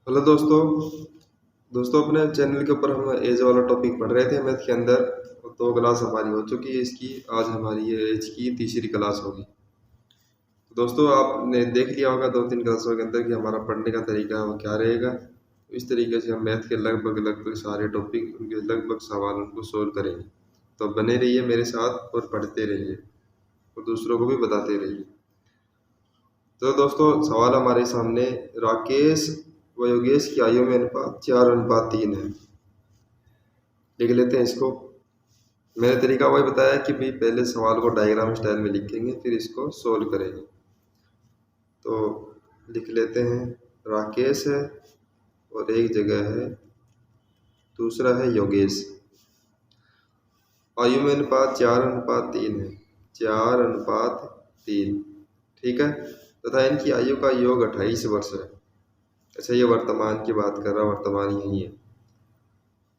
Hello दोस्तों। अपने channel के ऊपर हम एज वाला टॉपिक पढ़ रहे थे मैथ के अंदर। दो क्लास हमारी हो चुकी है इसकी। आज हमारी ये एज की तीसरी क्लास होगी। तो दोस्तों आपने देख लिया होगा दो तीन क्लासों के अंदर कि हमारा पढ़ने का तरीका है वो क्या रहेगा। तो इस तरीके से हम मैथ के लगभग सारे टॉपिक उनके लगभग सवाल उनको सोल्व करेंगे। तो बने रहिए मेरे साथ और पढ़ते रहिए और दूसरों को भी बताते रहिए। तो दोस्तों सवाल हमारे सामने, राकेश व योगेश की आयु में अनुपात 4:3 है। लिख लेते हैं इसको। मैंने तरीका वही बताया कि भाई पहले सवाल को डायग्राम स्टाइल में लिखेंगे फिर इसको सोल्व करेंगे। तो लिख लेते हैं, राकेश है और एक जगह है दूसरा है योगेश। आयु में अनुपात 4:3 है, 4:3। ठीक है, तथा इनकी आयु का योग 28 वर्ष है। अच्छा, ये वर्तमान की बात कर रहा, वर्तमान यही है।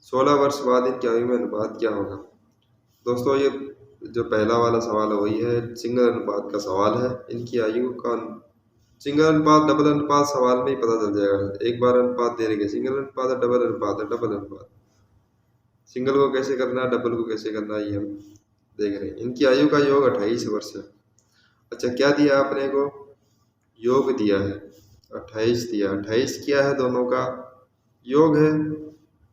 16 वर्ष बाद इनकी आयु में अनुपात क्या होगा। दोस्तों ये जो पहला वाला सवाल है वही है, सिंगल अनुपात का सवाल है। इनकी आयु का सिंगल अनुपात डबल अनुपात सवाल में ही पता चल जाएगा। एक बार अनुपात दे रहे, सिंगल अनुपात है डबल अनुपात है, डबल अनुपात। सिंगल को कैसे करना है, डबल को कैसे करना है, ये हम देख रहे हैं। इनकी आयु का योग 28 वर्ष है। अच्छा, क्या दिया आपने को, योग दिया है 28 दिया। 28 क्या है, दोनों का योग है।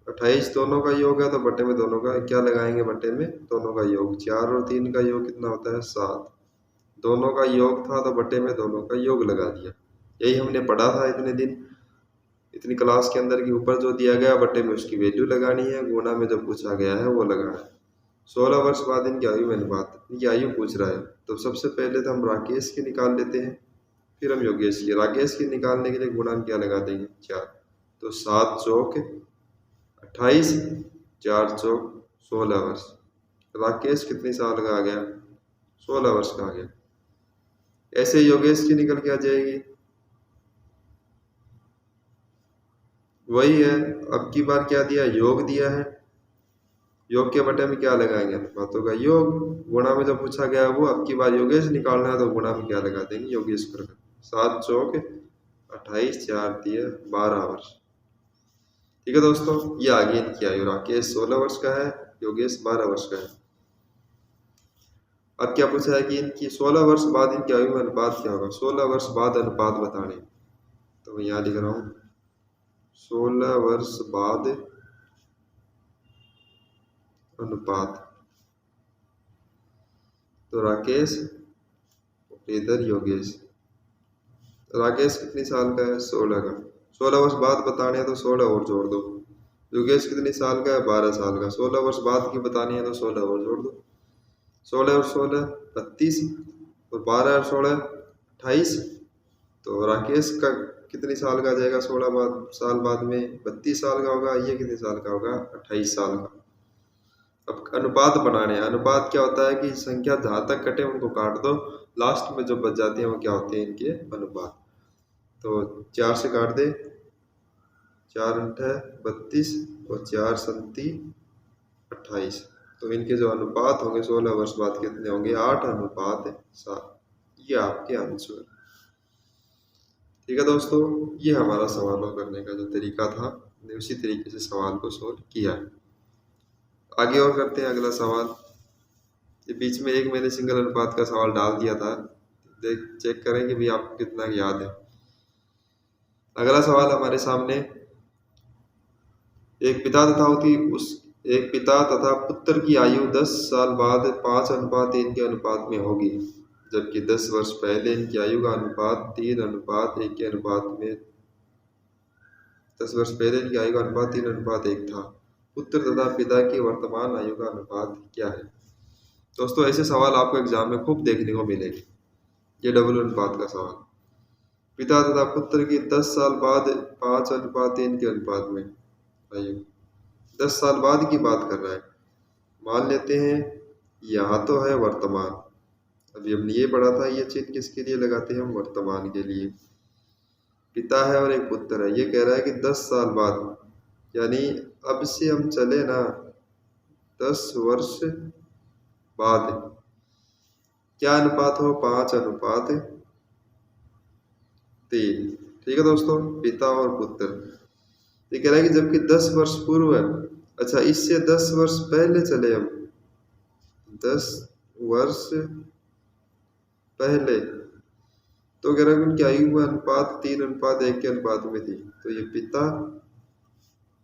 28 दोनों का योग है तो बटे में दोनों का क्या लगाएंगे, बटे में दोनों का योग। 4 और 3 का योग कितना होता है, 7। दोनों का योग था तो बटे में दोनों का योग लगा दिया। यही हमने पढ़ा था इतने दिन, इतनी क्लास के अंदर, के ऊपर जो दिया गया बटे में उसकी वैल्यू लगानी है, गुणा में जो पूछा गया है वो लगाना है। 16 वर्ष बाद इनकी आयु में अनुपात, इनकी आयु पूछ रहा है। तो सबसे पहले तो हम राकेश की निकाल लेते हैं, फिर हम योगेश की। राकेश की निकालने के लिए गुणा में क्या लगा देंगे, 4। तो 7 चौक 28, 4 चौक 16 वर्ष। राकेश कितने साल का आ गया, 16 वर्ष का आ गया। ऐसे योगेश की निकल के आ जाएगी, वही है। अब की बार क्या दिया, योग दिया है। योग के बटे में क्या लगाएंगे, अनुपातों का योग। गुणा में जो पूछा गया है वो, अब की बार योगेश निकालना है तो गुणा में क्या लगा देंगे, योगेश पर। 7 चौक 28, 4 दिए 12 वर्ष। ठीक है दोस्तों, ये आ गई इनकी आयु। राकेश 16 वर्ष का है, योगेश 12 वर्ष का है। अब क्या पूछा है कि इनकी 16 वर्ष बाद इनकी आयु में अनुपात क्या होगा। 16 वर्ष बाद अनुपात बताने, तो मैं यहाँ लिख रहा हूँ 16 वर्ष बाद अनुपात। तो राकेश इधर योगेश। राकेश कितने साल का है, 16 का। 16 वर्ष बाद बताने हैं तो 16 और जोड़ दो। योगेश कितने साल का है, 12 साल का। 16 वर्ष बाद की बतानी है तो 16 और जोड़ दो। 16 और 16 32, और 12 और 16 28। तो राकेश का कितने साल का आ जाएगा, 16 साल बाद में 32 साल का होगा। ये कितने साल का होगा, 28 साल का। अब अनुपात बनाने हैं। अनुपात क्या होता है कि संख्या जहाँ तक कटे उनको काट दो, लास्ट में जो बच जाती है वो क्या होते हैं, इनके अनुपात। तो 4 से काट दे, 4 8 32 और 4 7 28। तो इनके जो अनुपात होंगे 16 वर्ष बाद कितने होंगे, 8:7। ये आपके आंसर। ठीक है दोस्तों, ये हमारा सवालों करने का जो तरीका था, हमने उसी तरीके से सवाल को सोल्व किया। आगे और करते हैं अगला सवाल। ये बीच में एक मैंने सिंगल अनुपात का सवाल डाल दिया था, देख चेक करें कि भी आपको कितना याद है। अगला सवाल हमारे सामने, एक पिता तथा पुत्र की आयु 10 साल बाद 5:3 के अनुपात में होगी, जबकि 10 वर्ष पहले इनकी आयु का अनुपात 3:1 के अनुपात में 10 वर्ष पहले इनकी आयु का अनुपात 3:1 था। पुत्र तथा पिता की वर्तमान आयु का अनुपात क्या है। दोस्तों ऐसे सवाल आपको एग्जाम में खूब देखने को मिलेंगे। ये डबल अनुपात का सवाल, पिता तथा पुत्र की 10 साल बाद 5:3 के अनुपात में आयु। 10 साल बाद की बात कर रहा है। मान लेते हैं यहाँ तो है वर्तमान, अभी हमने ये पढ़ा था, ये चिन्ह किसके लिए लगाते हैं हम, वर्तमान के लिए। पिता है और एक पुत्र है। ये कह रहा है कि 10 साल बाद, यानी अब से हम चले ना 10 वर्ष बाद क्या अनुपात हो, 5:3। ठीक है दोस्तों, पिता और पुत्र। ये कह रहा है कि जबकि 10 वर्ष पूर्व है, अच्छा इससे 10 वर्ष पहले चले हम, 10 वर्ष पहले, तो कह रहा है कि उनकी आयु में अनुपात 3:1 के अनुपात में थी। तो ये पिता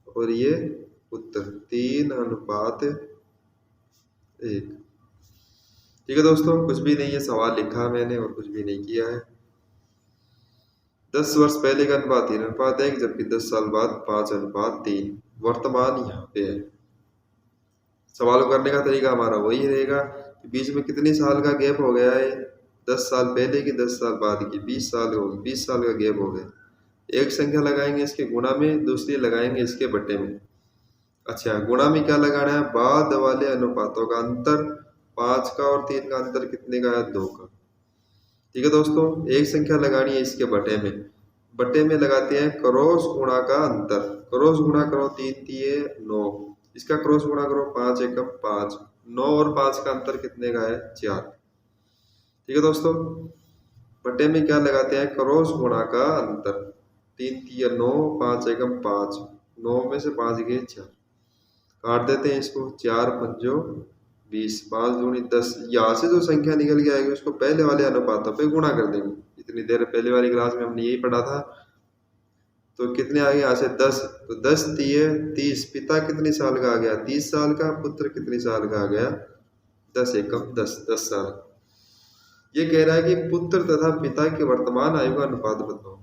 और ये पुत्र 3:1। ठीक है दोस्तों, कुछ भी नहीं है, सवाल लिखा मैंने और कुछ भी नहीं किया है। 10 वर्ष पहले का अनुपात 3:1, जबकि 10 साल बाद 5:3। वर्तमान यहाँ पे है। सवाल करने का तरीका हमारा वही रहेगा कि बीच में कितने साल का गैप हो गया है, 10 साल पहले की 10 साल बाद की, 20 साल हो गए, 20 साल का गैप हो गया। एक संख्या लगाएंगे इसके गुणा में, दूसरी लगाएंगे इसके बट्टे में। अच्छा, गुणा में क्या लगाना है, बाद वाले अनुपातों का अंतर, 5 का और 3 का अंतर कितने का है, 2 का। ठीक है दोस्तों, एक संख्या लगानी है इसके बटे में, बटे में लगाते हैं क्रॉस गुणा का अंतर। क्रॉस गुणा करो, 3 तिये 9, इसका क्रॉस गुणा करो, 5 एकम 5, 9 और 5 का अंतर कितने का है, 4। ठीक है दोस्तों, बटे में क्या लगाते हैं, क्रॉस गुणा का अंतर, 3 तिये 9, 5 एकम 5, 9 में से 5 गए 4, काट देते हैं इसको, 4 पंजो 20, 5 दूनी 10। यहाँ से जो संख्या निकल के आएगी उसको पहले वाले अनुपातों पे गुणा कर देंगे। इतनी देर पहले वाली क्लास में हमने यही पढ़ा था। तो कितने आ गए यहाँ से, 10, तो 10 तिये 30। पिता कितने साल का आ गया, 30 साल का। पुत्र कितने साल का आ गया, 10 एकम 10, 10 साल। ये कह रहा है कि पुत्र तथा पिता के वर्तमान आयु का अनुपात बताओ।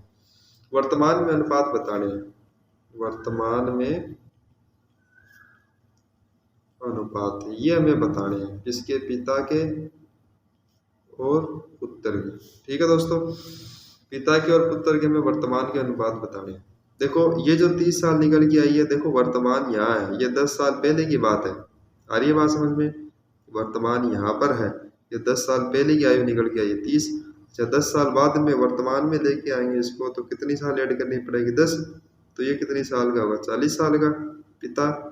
वर्तमान में अनुपात बताने हैं, वर्तमान में अनुपात ये हमें बताने हैं, किसके, पिता के और पुत्र के। ठीक है दोस्तों, पिता के और पुत्र के हमें वर्तमान के अनुपात बताने हैं। देखो ये जो 30 साल निकल के आई है, देखो वर्तमान यहाँ है, ये 10 साल पहले की बात है। आ रही है बात समझ में, वर्तमान यहाँ पर है, ये 10 साल पहले की आयु निकल के आई है 30। अच्छा 10 साल बाद में वर्तमान में लेके आएंगे इसको, तो कितनी साल ऐड करनी पड़ेगी, 10। तो ये कितनी साल का होगा, 40 साल का पिता,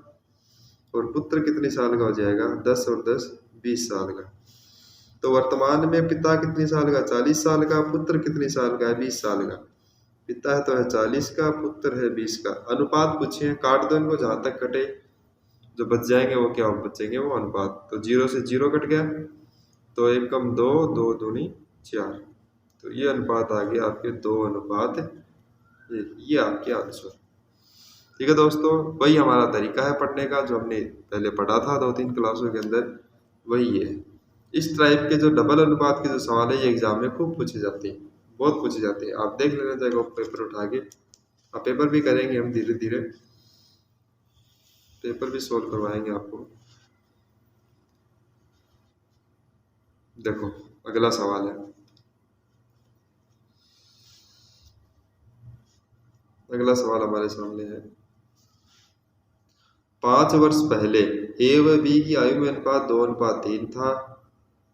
और पुत्र कितने साल का हो जाएगा, 10 और 10 20 साल का। तो वर्तमान में पिता कितने साल का, 40 साल का। पुत्र कितने साल का है, 20 साल का। पिता है तो है 40 का, पुत्र है 20 का। अनुपात पूछे हैं, काट दो इनको, जहाँ तक कटे जो बच जाएंगे वो क्या बचेंगे, वो अनुपात। तो 0 से 0 कट गया, तो 1 कम 2, 2 दूनी 4। तो ये अनुपात आ गया आपके 2:1। ये आपके आंसर। ठीक है दोस्तों, वही हमारा तरीका है पढ़ने का, जो हमने पहले पढ़ा था 2-3 क्लासों के अंदर, वही है। इस टाइप के जो डबल अनुपात के जो सवाल है, ये एग्जाम में खूब पूछे जाते हैं, बहुत पूछे जाते हैं। आप देख लेना चाहिए पेपर उठा के, आप पेपर भी करेंगे, हम धीरे धीरे पेपर भी सोल्व करवाएंगे आपको। देखो अगला सवाल है, अगला सवाल हमारे सामने है, 5 वर्ष पहले ए व बी की आयु में अनुपात 2:3 था,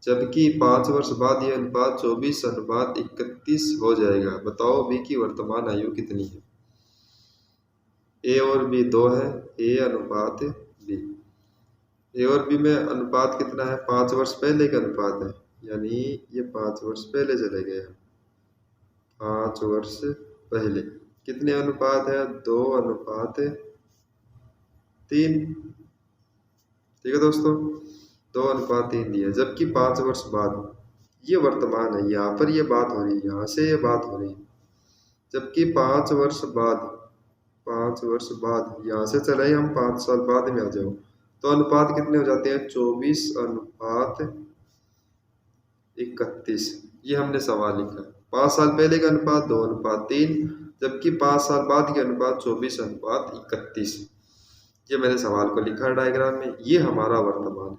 जबकि 5 वर्ष बाद यह अनुपात 24:31 हो जाएगा। बताओ बी की वर्तमान आयु कितनी है। ए और बी 2 है, ए अनुपात बी। ए और बी में अनुपात कितना है, 5 वर्ष पहले का अनुपात है, यानी ये 5 वर्ष पहले चले गए हैं। 5 वर्ष पहले कितने अनुपात है, 2:3। ठीक है दोस्तों, 2:3 दिया। जबकि 5 वर्ष बाद, ये वर्तमान है, यहाँ पर ये बात हो रही है, यहाँ से ये बात हो रही है। जबकि 5 वर्ष बाद, 5 वर्ष बाद, यहाँ से चले हम 5 साल बाद में आ जाओ, तो अनुपात कितने हो जाते हैं, 24:31। ये हमने सवाल लिखा। 5 साल पहले का अनुपात 2:3, जबकि 5 साल बाद के अनुपात 24:31। ये मैंने सवाल को लिखा डायग्राम में, ये हमारा वर्तमान है।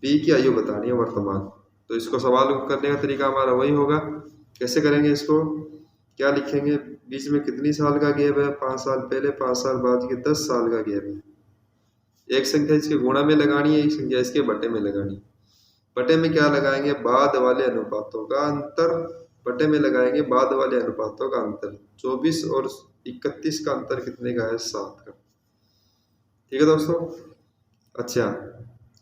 बी की आयु बतानी है वर्तमान, तो इसको सवाल करने का तरीका हमारा वही होगा। कैसे करेंगे इसको, क्या लिखेंगे, बीच में कितनी साल का गैप है, 5 साल पहले, 5 साल बाद के 10 साल का गैप है। एक संख्या इसके गुणा में लगानी है, एक संख्या इसके बटे में लगानी है। बटे में क्या लगाएंगे, बाद वाले अनुपातों का अंतर। बटे में लगाएंगे बाद वाले अनुपातों का अंतर। 24 और 31 का अंतर कितने का है, 7 का। ठीक है दोस्तों, अच्छा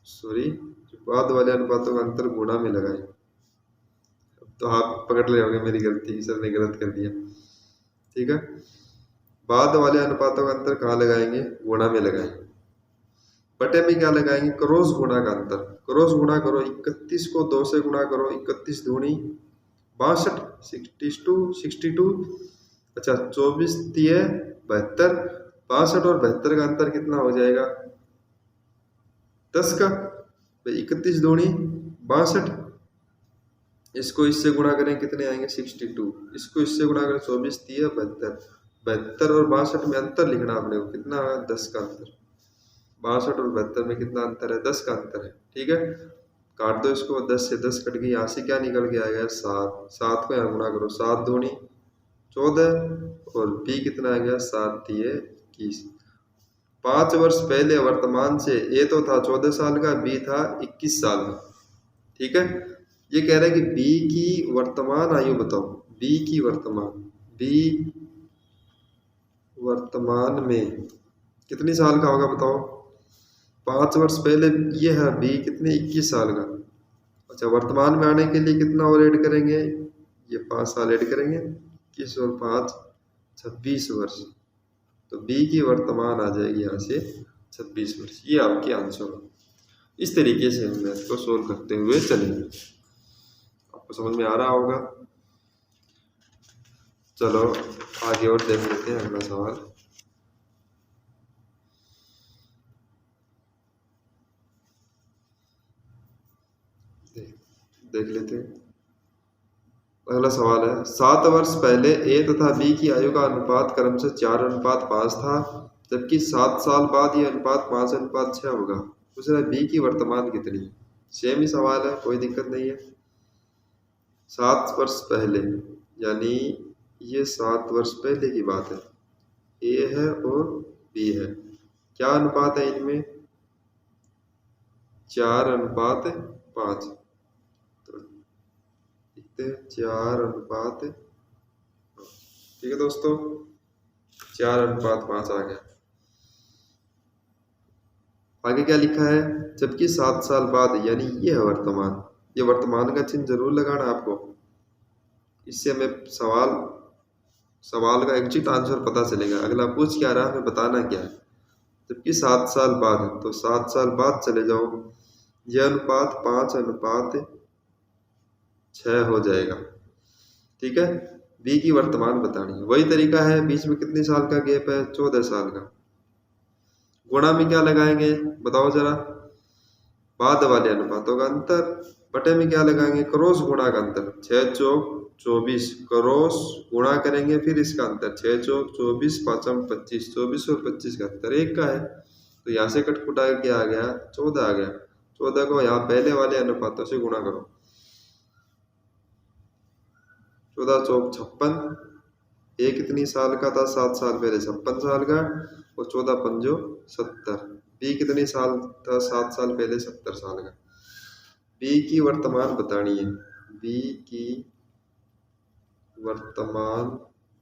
सॉरी, बाद वाले अनुपातों का अंतर गुणा में लगाएंगे। तो आप पकड़ ले होगे मेरी गलती, सर ने गलत कर दिया। ठीक है, बाद वाले अनुपातों का अंतर कहाँ लगाएंगे? गुणा में लगाएंगे। बटे में क्या लगाएंगे? क्रॉस गुणा का अंतर। क्रॉस गुणा करो, 31 को 2 से गुणा करो, 31 दूनी 62, 62। अच्छा 24 तिये 72, 62 और 72 का अंतर कितना हो जाएगा? 10 का। 31 दूनी 62, इसको इससे गुणा करें कितने आएंगे? 62। इसको इससे गुणा करें 24 तिये 72। 72 और 62 में अंतर लिखना आपने को, कितना है? 10 का अंतर। 62 और 72 में कितना अंतर है? 10 का अंतर है। ठीक है, काट दो इसको, 10 से 10 कट गई, यहाँ से क्या निकल के आएगा? 7। 7 को यहाँ गुणा करो, 7 दूनी 14 और बी कितना आ गया? 7 तिये 21। 5 वर्ष पहले वर्तमान से ए तो था 14 साल का, बी था 21 साल का। ठीक है, ये कह रहा है कि बी की वर्तमान आयु बताओ। बी की वर्तमान, बी वर्तमान में कितनी साल का होगा बताओ? 5 वर्ष पहले ये है बी कितने? 21 साल का। अच्छा, वर्तमान में आने के लिए कितना और ऐड करेंगे? ये 5 साल ऐड करेंगे, 21 और 5 26 वर्ष। तो बी की वर्तमान आ जाएगी यहाँ से 26 वर्ष। ये आपके आंसर हो। इस तरीके से हम मैथ को सोल्व करते हुए चलेंगे। आपको समझ में आ रहा होगा? चलो आगे और देख लेते हैं अगला सवाल। देख लेते हैं। अगला सवाल है, 7 वर्ष पहले ए तथा बी की आयु का अनुपात क्रमशः 4:5 था, जबकि 7 साल बाद यह अनुपात 5:6 होगा। पूछ रहा है बी की वर्तमान कितनी? सेम ही सवाल है, कोई दिक्कत नहीं है। 7 वर्ष पहले यानी ये 7 वर्ष पहले की बात है। ए है और बी है, क्या अनुपात है इनमें? 4:5। 4:5। ठीक है दोस्तों, 4:5 आ गया। आगे क्या लिखा है? जबकि 7 साल बाद, यानी ये है वर्तमान। ये वर्तमान का चिन्ह जरूर लगाना आपको, इससे हमें सवाल का एग्जैक्ट आंसर पता चलेगा। अगला पूछ क्या रहा है, हमें बताना क्या है। जबकि 7 साल बाद है, तो 7 साल बाद चले जाओ, यह अनुपात 5:6 हो जाएगा। ठीक है, बी की वर्तमान बतानी है। वही तरीका है, बीच में कितने साल का गैप है? 14 साल का। गुणा में क्या लगाएंगे बताओ जरा? बाद वाले अनुपातों का अंतर। बटे में क्या लगाएंगे? क्रॉस गुणा का अंतर। 6 चौक 24, क्रॉस गुणा करेंगे फिर इसका अंतर। 6 चौक 24, 5 25, 24 और 25 का अंतर 1 का है, तो यहाँ से कटकुटा क्या आ गया? 14 आ गया। 14 को यहाँ पहले वाले अनुपातों से गुणा करो। 14 चौक 56, ए कितनी साल का था? 7 साल पहले 56 साल का, और 14 पंजो 70। बी कितनी साल था? 7 साल पहले 70 साल का। बी की वर्तमान बतानी है। बी की वर्तमान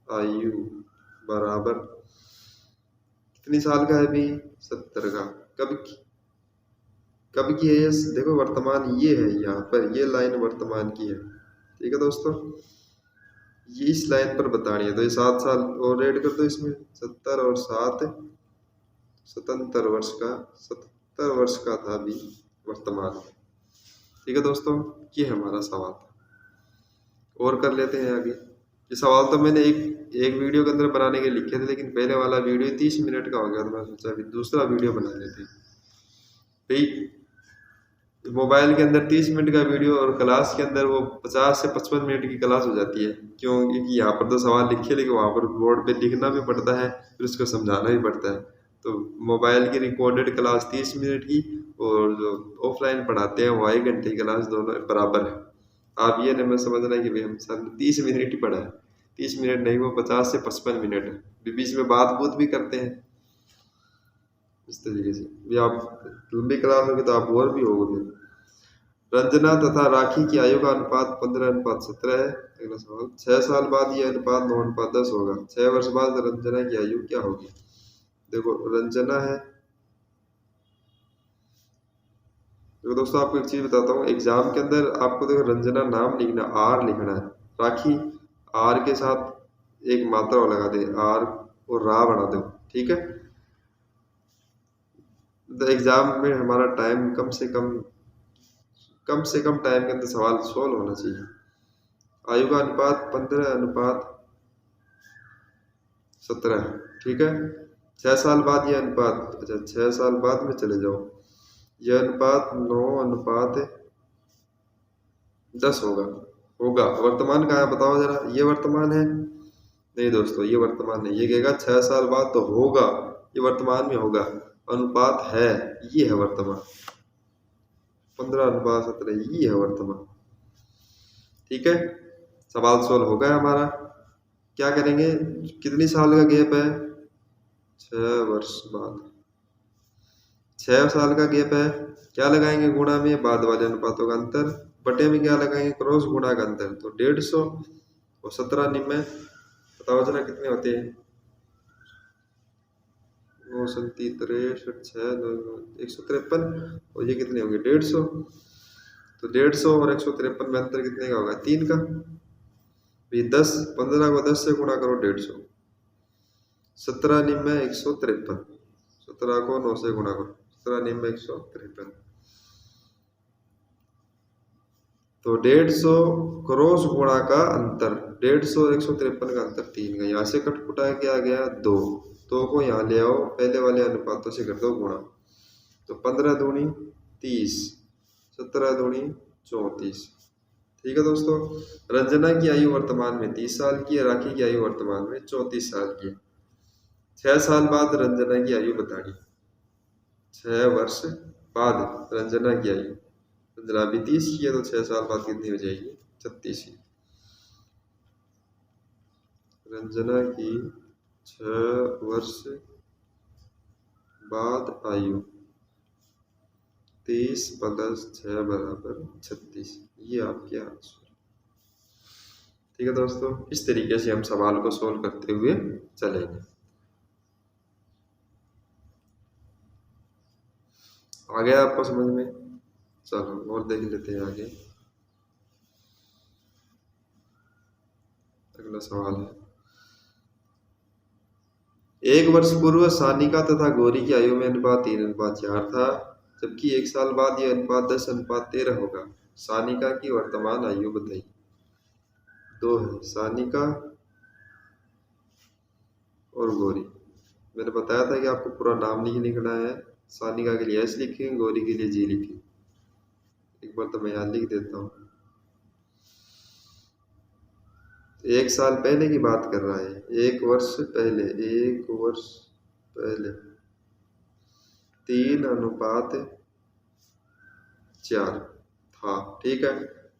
आयु बराबर कितनी साल का है बी? 70 का। कब की है ये? देखो वर्तमान ये है, यहाँ पर ये लाइन वर्तमान की है। ठीक है दोस्तों, ये इस लाइन पर बतानी है, तो ये 7 साल और ऐड कर दो इसमें। 70 और 7 77 वर्ष का। 77 वर्ष का था अभी वर्तमान। ठीक है दोस्तों, ये हमारा सवाल था। और कर लेते हैं आगे। ये सवाल तो मैंने एक वीडियो के अंदर बनाने के लिखे थे, लेकिन पहले वाला वीडियो 30 मिनट का हो गया, तो मैं सोचा अभी दूसरा वीडियो बना लेते हैं। भाई मोबाइल के अंदर 30 मिनट का वीडियो और क्लास के अंदर वो 50 से 55 मिनट की क्लास हो जाती है। क्यों? क्योंकि यहाँ पर तो सवाल लिखे, लेकिन वहाँ पर बोर्ड पे लिखना भी पड़ता है, फिर उसको समझाना भी पड़ता है। तो मोबाइल की रिकॉर्डेड क्लास 30 मिनट की, और जो ऑफलाइन पढ़ाते हैं वो 1 घंटे की क्लास, दोनों बराबर है। आप ये नहीं समझना कि भाई हम सर 30 मिनट ही पढ़ा है। 30 मिनट नहीं, वो 50 से 55 मिनट है। बीच में बात बूत भी करते हैं इस तरीके से। भी आप लंबी क्लास होगी तो आप बोर भी होगे। रंजना तथा राखी की आयु का अनुपात 15:17 है। अगला सवाल, 6 साल बाद यह अनुपात 9:10 होगा। 6 वर्ष बाद रंजना की आयु क्या होगी? देखो रंजना है, तो दोस्तों आपको एक चीज़ बताता हूँ, एग्जाम के अंदर आपको देखो रंजना नाम लिखना, आर लिखना है। राखी आर के साथ एक मात्रा लगा दे, आर और रा बना दो, ठीक है। तो एग्जाम में हमारा टाइम कम से कम टाइम के अंदर सवाल सोल्व होना चाहिए। आयु का अनुपात 15:17, ठीक है। 6 साल बाद यह अनुपात, अच्छा 6 साल बाद में चले जाओ, यह अनुपात 9:10 होगा। वर्तमान कहाँ है बताओ जरा, ये वर्तमान है? नहीं दोस्तों, ये वर्तमान नहीं। ये कहेगा 6 साल बाद तो होगा, ये वर्तमान में होगा, अनुपात है, ये है वर्तमान। 15:17 ये है वर्तमान, ठीक है। सवाल सोल्व हो गया हमारा। क्या करेंगे, कितनी साल का गैप है? 6 वर्ष बाद, 6 साल का गैप है। क्या लगाएंगे गुणा में? बाद वाले अनुपातों का अंतर। बटे में क्या लगाएंगे? क्रॉस गुणा का अंतर। तो 150 और 17 निम्न, बताओ जरा कितने होते हैं? 9 63 6 153, और ये कितने होंगे? 150। तो 150 और 153 में अंतर कितने का होगा? 3 का। ये 15 को 10 से गुणा करो, 150। 17 निम्न 153, 17 को 9 से गुणा करो, 17 निम्न 153। तो 150 क्रॉस गुणा का अंतर, 150 और 153 का अंतर 3 का। यहाँ से कटपुटा क्या आ गया? 2 को यहाँ ले आओ, पहले वाले अनुपातों से कर दो गुणा। तो 15 दूनी 30, 17 दूनी 34, ठीक है दोस्तों। रंजना की आयु वर्तमान में 30 साल की है, राखी की आयु वर्तमान में 34 साल की है। 6 साल बाद रंजना की आयु बतानी। 6 वर्ष बाद रंजना की आयु, रंजना अभी 30 की है, तो 6 साल बाद कितनी हो जाएगी? 36 की। रंजना की 6 वर्ष बाद आयु 30 + 6 = 36, ये आपके आंसर, ठीक है दोस्तों। इस तरीके से हम सवाल को सोल्व करते हुए चलेंगे। आ गया आपको समझ में? चलो और देख लेते हैं आगे। अगला सवाल है, 1 वर्ष पूर्व सानिका तथा गौरी की आयु में अनुपात 3:4 था, जबकि 1 साल बाद यह अनुपात 10:13 होगा। सानिका की वर्तमान आयु बताइए। 2 है, सानिका और गौरी। मैंने बताया था कि आपको पूरा नाम नहीं लिखना है। सानिका के लिए एस लिखें, गौरी के लिए जी लिखें। एक बार तो मैं यहाँ लिख देता हूँ। 1 साल पहले की बात कर रहा है, 1 वर्ष पहले, 1 वर्ष पहले 3:4 था, ठीक है।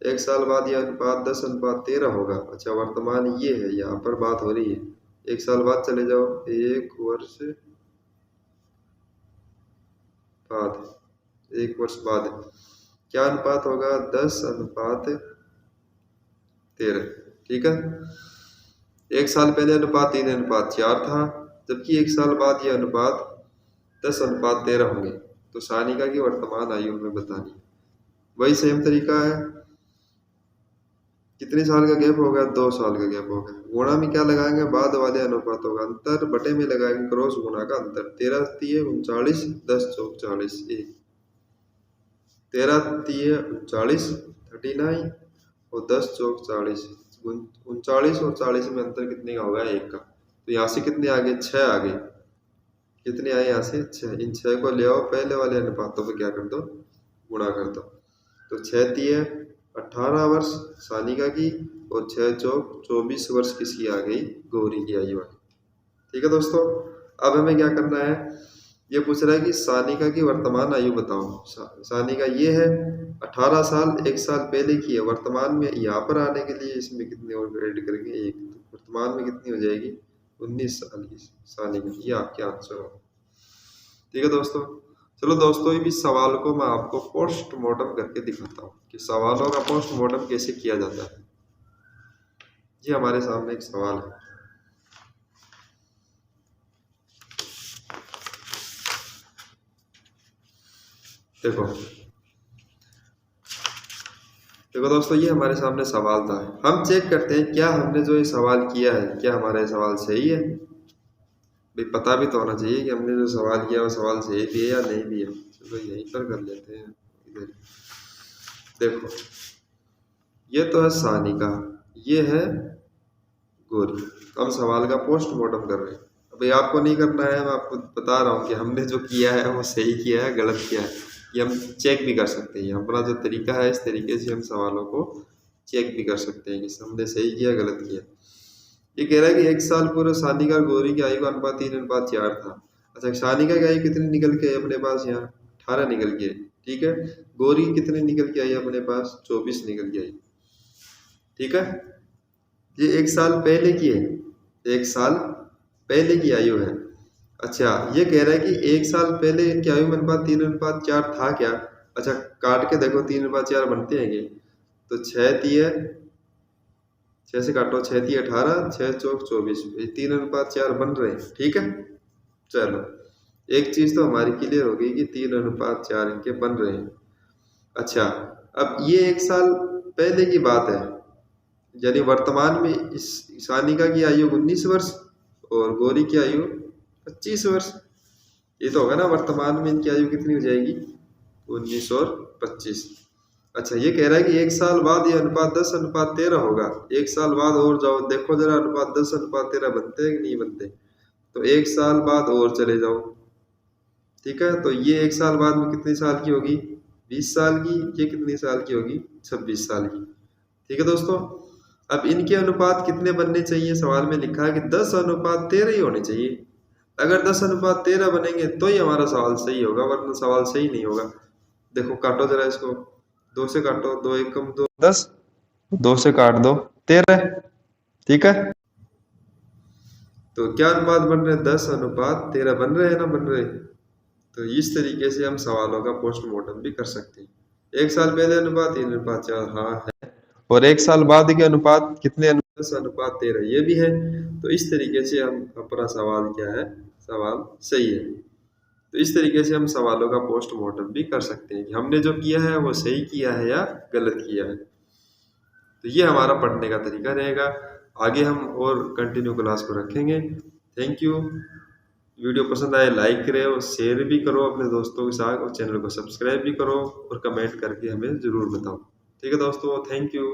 1 साल बाद यह अनुपात 10:13 होगा। अच्छा वर्तमान ये है, यहाँ पर बात हो रही है। 1 साल बाद चले जाओ, 1 वर्ष बाद, 1 वर्ष बाद क्या अनुपात होगा? 10:13, ठीक है। 1 साल पहले अनुपात 3:4 था, जबकि 1 साल बाद यह अनुपात 10:13 होंगे। तो सानिका की वर्तमान आयु हमें बतानी है। वही सेम तरीका है। कितने साल का गैप होगा? 2 साल का गैप होगा। गुणा में क्या लगाएंगे? बाद वाले अनुपातों का अंतर। बटे में लगाएंगे क्रॉस गुणा का अंतर। 13 3 39, 10 चौक 40, 1 13 3 39 39, और 10 चौक 40, 39 और 40 में अंतर कितने का होगा? 1 का। तो यहाँ से कितने आगे? 6 आगे। कितने आए यहाँ से? 6। इन 6 को ले आओ, पहले वाले अनुपातों पे क्या कर दो? गुणा कर दो। तो 6 3 18 वर्ष सानिका की, और 6 चौक 24 वर्ष किसकी आ गई? गौरी की आयु। ठीक है दोस्तों, अब हमें क्या करना है? ये पूछ रहा है कि सानिका की वर्तमान आयु बताओ। सानिका ये है 18 साल, 1 साल पहले की है। वर्तमान में यहाँ पर आने के लिए इसमें कितने और ऐड करेंगे? 1। तो वर्तमान में कितनी हो जाएगी? 19 साल की सानिका। ये आपके आंसर हो। ठीक है दोस्तों, चलो दोस्तों इस सवाल को मैं आपको पोस्टमार्टम करके दिखाता हूँ कि सवालों का पोस्टमार्टम कैसे किया जाता है। जी हमारे सामने एक सवाल है, देखो देखो दोस्तों, ये हमारे सामने सवाल था। हम चेक करते हैं क्या हमने जो ये सवाल किया है, क्या हमारा ये सवाल सही है। भाई पता भी तो होना चाहिए कि हमने जो सवाल किया वो सवाल सही भी है या नहीं भी है। चलो यहीं पर कर लेते हैं इधर। देखो ये तो है सानिका, ये है गोरी। हम सवाल का पोस्टमार्टम कर रहे हैं। भाई आपको नहीं करना है, मैं आपको बता रहा हूँ कि हमने जो किया है वो सही किया है गलत किया है, ये हम चेक भी कर सकते हैं। अपना जो तरीका है इस तरीके से हम सवालों को चेक भी कर सकते हैं कि हमने सही किया गलत किया। ये कह रहा है कि 1 साल पूर्व सानिका और गौरी की आयु का अनुपात 3:4 था। अच्छा, सानिका की आयु कितनी निकल के आई अपने पास? यहाँ 18 निकल के आई। ठीक है, गौरी कितनी निकल के आई अपने पास? 24 निकल के आई। ठीक है, ये 1 साल पहले की है, 1 साल पहले की आयु है। अच्छा, ये कह रहा है कि 1 साल पहले इनकी आयु में अनुपात 3:4 था क्या? अच्छा, काट के देखो 3:4 बनते हैं ये। तो 6 से काटो, 6 × 18, 6 चौक 24, 3:4 बन रहे हैं। ठीक है, चलो एक चीज तो हमारी क्लियर हो गई कि 3:4 इनके बन रहे हैं। अच्छा, अब ये 1 साल पहले की बात है, यानी वर्तमान में इस सानिका की आयु 19 वर्ष और गौरी की आयु 25 वर्ष। ये तो होगा ना, वर्तमान में इनकी आयु कितनी हो जाएगी? 19 और 25। अच्छा, ये कह रहा है कि 1 साल बाद ये अनुपात 10:13 होगा। 1 साल बाद और जाओ, देखो जरा अनुपात 10:13 बनते हैं कि नहीं बनते। तो 1 साल बाद और चले जाओ। ठीक है, तो ये 1 साल बाद में कितने साल की होगी? 20 साल की। ये कितनी साल की होगी? 26 साल की। ठीक है दोस्तों, अब इनके अनुपात कितने बनने चाहिए? सवाल में लिखा है कि 10:13 ही होने चाहिए। अगर 10:13 बनेंगे तो ही हमारा सवाल सही होगा, वरना सवाल सही नहीं होगा। देखो काटो जरा इसको, 2 से काटो, 2 × 1 = 2, 10, 2 से काट दो 13। ठीक है, तो क्या अनुपात बन रहे हैं? 10:13 बन रहे हैं ना, बन रहे। तो इस तरीके से हम सवालों का पोस्टमार्टम भी कर सकते हैं। 1 साल पहले अनुपात 3:4 हाँ है, और 1 साल बाद के अनुपात कितने? 10:13 ये भी है। तो इस तरीके से हम अपना सवाल क्या है, सवाल सही है। तो इस तरीके से हम सवालों का पोस्टमार्टम भी कर सकते हैं कि हमने जो किया है वो सही किया है या गलत किया है। तो ये हमारा पढ़ने का तरीका रहेगा। आगे हम और कंटिन्यू क्लास को रखेंगे। Thank you. वीडियो पसंद आए लाइक करें और शेयर भी करो अपने दोस्तों के साथ, और चैनल को सब्सक्राइब भी करो और कमेंट करके हमें ज़रूर बताओ। ठीक है दोस्तों, थैंक यू।